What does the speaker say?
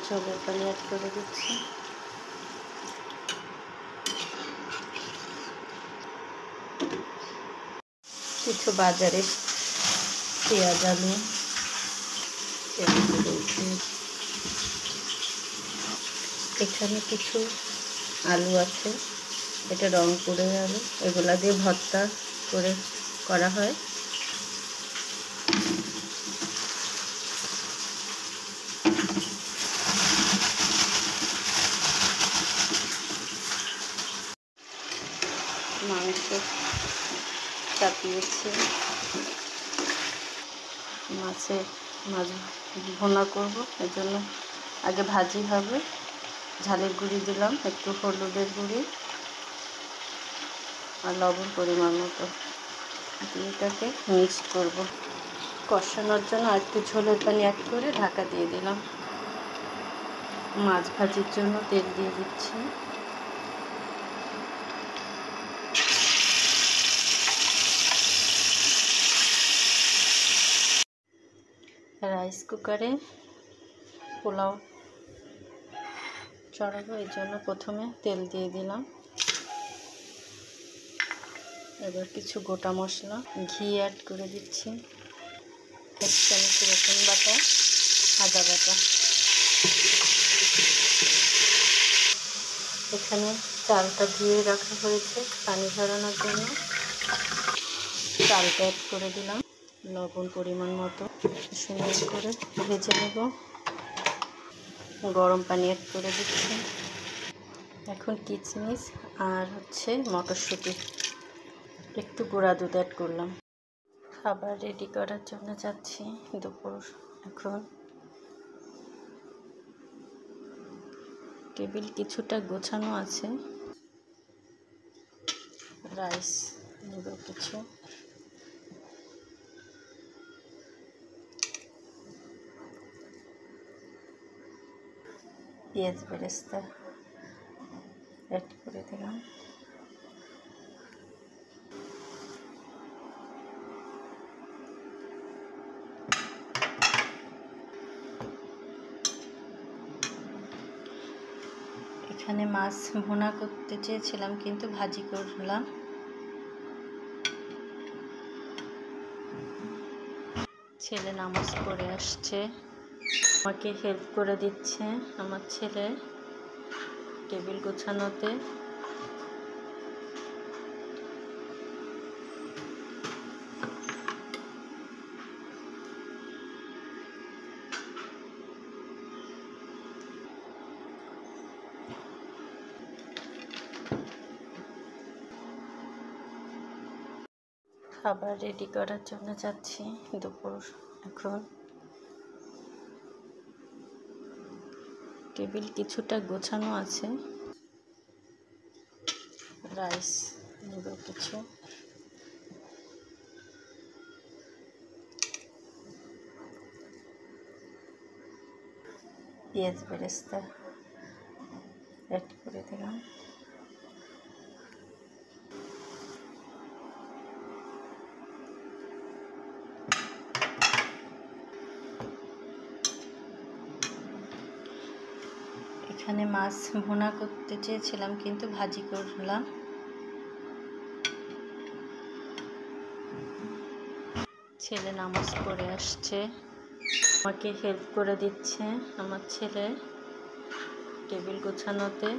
ঝোলের পানি অ্যাড করে দিচ্ছি। কিছু বাজারে পেঁয়াজ আলু এখানে কিছু আলু আছে, এটা রংপুরের আলু, এগুলা দিয়ে ভর্তা করে করা হয়। মাংস চাপিয়েছি, মাছ ভুনা করব, এর জন্য আগে ভাজি হবে। ঝালের গুঁড়ি দিলাম, একটু হলুদের গুঁড়ি আর লবণ পরিমাণ মতো, এটাকে মিক্সড করব। কষানোর জন্য আর একটু ঝোলের পানি অ্যাড করে ঢাকা দিয়ে দিলাম। মাছ ভাজির জন্য তেল দিয়ে দিচ্ছি। রাইস কুকারে পোলাও চড়াবো, এই জন্য প্রথমে তেল দিয়ে দিলাম। এবার কিছু গোটা মশলা, ঘি অ্যাড করে দিচ্ছি, 1 চামচ রসুন বাটা, আদা বাটা। এখানে চালটা ধুয়ে রাখা হয়েছে পানি ঝরানোর জন্য, চালটা অ্যাড করে দিলাম, লবণ পরিমাণ মতো, সুন্দর করে ভেজে নেব। গরম পানি অ্যাড করে দিচ্ছি। এখন কিশমিশ আর মটরশুঁটি, একটু গুঁড়া দুধ অ্যাড করলাম। খাবার রেডি করার জন্য যাচ্ছি দুপুর। এখন টেবিল কিছুটা গোছানো আছে, রাইস নেব কিছু, পেঁয়াজ বেরেস্তা অ্যাড করে দিলাম। এখানে মাছ ভুনা করতে চেয়েছিলাম কিন্তু ভাজি করলাম। ছেলে নামাজ পড়ে আসছে, আমাকে হেল্প করে দিচ্ছে আমার ছেলে টেবিল গোছানোতে। খাবার রেডি করার জন্য যাচ্ছি দুপুর। এখন টেবিল কিছুটা গোছানো আছে, রাইস নেব কিছু, পেঁয়াজ বেরেস্তা অ্যাড করে দিলাম। এখানে মাছ ভুনা করতে চেয়েছিলাম কিন্তু ভাজি করলাম। ছেলে নামাজ পড়ে আসছে, আমাকে হেল্প করে দিচ্ছে আমার ছেলে টেবিল গোছানোতে।